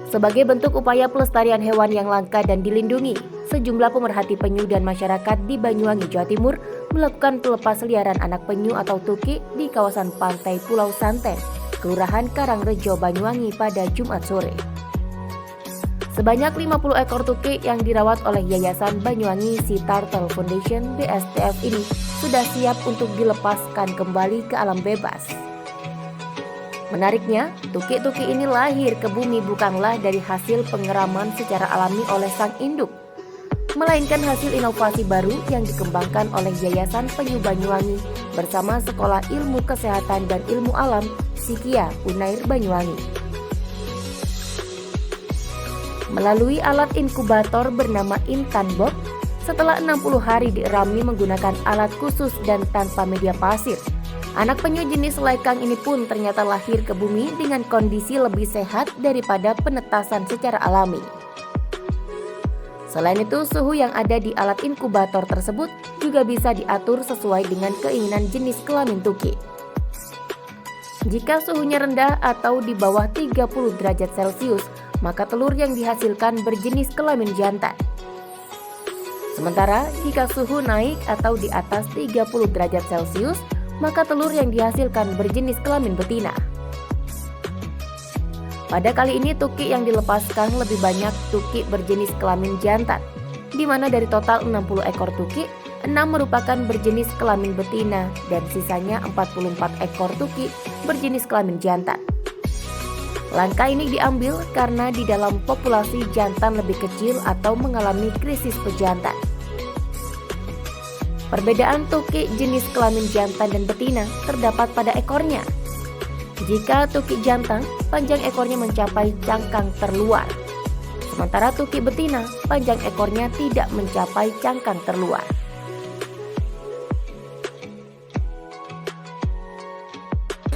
Sebagai bentuk upaya pelestarian hewan yang langka dan dilindungi, sejumlah pemerhati penyu dan masyarakat di Banyuwangi, Jawa Timur melakukan pelepas liaran anak penyu atau tukik di kawasan pantai Pulau Santen, Kelurahan Karangrejo, Banyuwangi pada Jumat sore. Sebanyak 50 ekor tukik yang dirawat oleh Yayasan Banyuwangi Sea Turtle Foundation (BSTF) ini sudah siap untuk dilepaskan kembali ke alam bebas. Menariknya, tukik-tukik ini lahir ke bumi bukanlah dari hasil pengeraman secara alami oleh sang induk, melainkan hasil inovasi baru yang dikembangkan oleh Yayasan Penyu Banyuwangi bersama Sekolah Ilmu Kesehatan dan Ilmu Alam Sikia Unair Banyuwangi. Melalui alat inkubator bernama Intan Box, setelah 60 hari dierami menggunakan alat khusus dan tanpa media pasir, anak penyu jenis lekang ini pun ternyata lahir ke bumi dengan kondisi lebih sehat daripada penetasan secara alami. Selain itu, suhu yang ada di alat inkubator tersebut juga bisa diatur sesuai dengan keinginan jenis kelamin tukik. Jika suhunya rendah atau di bawah 30 derajat Celcius, maka telur yang dihasilkan berjenis kelamin jantan. Sementara jika suhu naik atau di atas 30 derajat Celcius, maka telur yang dihasilkan berjenis kelamin betina. Pada kali ini tukik yang dilepaskan lebih banyak tukik berjenis kelamin jantan, di mana dari total 60 ekor tukik, 6 merupakan berjenis kelamin betina dan sisanya 44 ekor tukik berjenis kelamin jantan. Langkah ini diambil karena di dalam populasi jantan lebih kecil atau mengalami krisis pejantan. Perbedaan tukik jenis kelamin jantan dan betina terdapat pada ekornya. Jika tukik jantan, panjang ekornya mencapai cangkang terluar. Sementara tukik betina, panjang ekornya tidak mencapai cangkang terluar.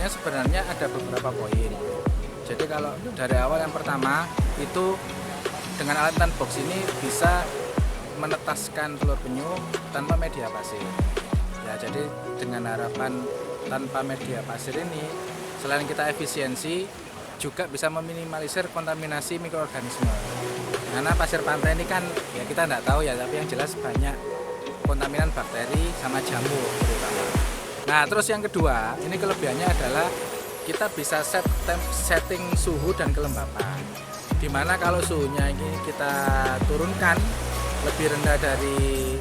Sebenarnya ada beberapa poin. Jadi kalau dari awal yang pertama itu dengan alat Intan Box ini bisa menetaskan telur penyu tanpa media pasir. Ya, jadi dengan harapan tanpa media pasir ini, selain kita efisiensi, juga bisa meminimalisir kontaminasi mikroorganisme. Karena pasir pantai ini kan ya kita tidak tahu ya, tapi yang jelas banyak kontaminan bakteri sama jamur terutama. Nah, terus yang kedua, ini kelebihannya adalah kita bisa setting suhu dan kelembapan. Dimana kalau suhunya ini kita turunkan lebih rendah dari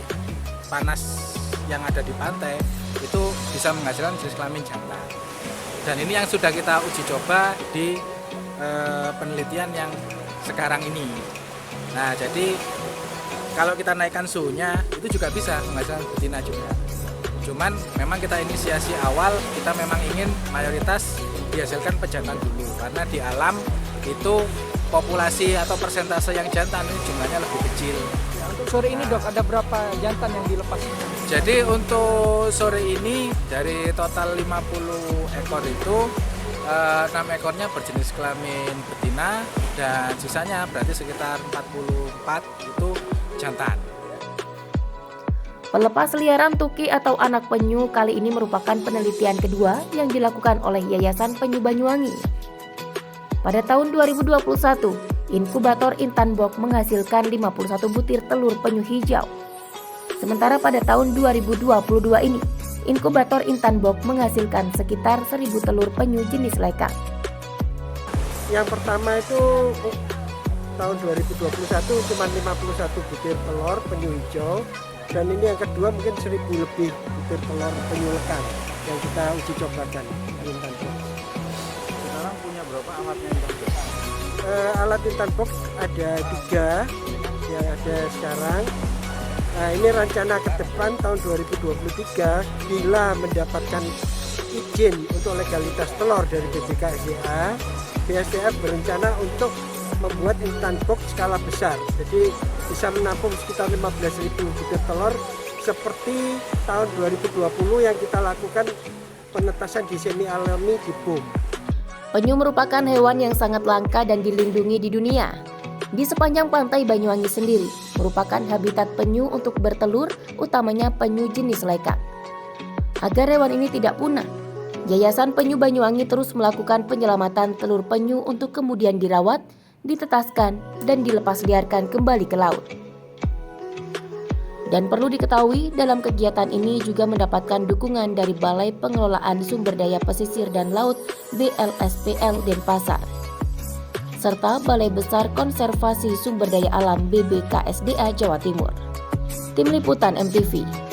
panas yang ada di pantai, itu bisa menghasilkan jenis kelamin jantan. Dan ini yang sudah kita uji coba di penelitian yang sekarang ini. Nah, jadi kalau kita naikkan suhunya itu juga bisa menghasilkan betina juga. Cuman memang kita inisiasi awal kita memang ingin mayoritas dihasilkan pejantan dulu, karena di alam itu populasi atau persentase yang jantan ini jumlahnya lebih kecil. Untuk sore ini dok, ada berapa jantan yang dilepas? Jadi untuk sore ini dari total 50 ekor itu 6 ekornya berjenis kelamin betina dan sisanya berarti sekitar 44 itu jantan. Pelepas liaran tukik atau anak penyu kali ini merupakan penelitian kedua yang dilakukan oleh Yayasan Penyu Banyuwangi. Pada tahun 2021, inkubator Intan Box menghasilkan 51 butir telur penyu hijau. Sementara pada tahun 2022 ini, inkubator Intan Box menghasilkan sekitar 1.000 telur penyu jenis lekang. Yang pertama itu tahun 2021 cuma 51 butir telur penyu hijau. Dan ini yang kedua mungkin 1.000 lebih butir telur penyu lekang yang kita uji cobakan Intan Box. Sekarang punya berapa alatnya Intan Box? Alat Intan Box ada 3 yang ada sekarang. Nah, ini rencana ke depan tahun 2023 bila mendapatkan izin untuk legalitas telur dari BPKSDA, BSTF berencana untuk membuat Intan Box skala besar. Jadi bisa menampung sekitar 15.000 butir telur seperti tahun 2020 yang kita lakukan penetasan di semi alami di BUM. Penyu merupakan hewan yang sangat langka dan dilindungi di dunia. Di sepanjang pantai Banyuwangi sendiri merupakan habitat penyu untuk bertelur, utamanya penyu jenis lekang. Agar hewan ini tidak punah, Yayasan Penyu Banyuwangi terus melakukan penyelamatan telur penyu untuk kemudian dirawat ditetaskan, dan dilepas liarkan kembali ke laut. Dan perlu diketahui, dalam kegiatan ini juga mendapatkan dukungan dari Balai Pengelolaan Sumber Daya Pesisir dan Laut BLSPL Denpasar, serta Balai Besar Konservasi Sumber Daya Alam BBKSDA Jawa Timur. Tim Liputan MTV.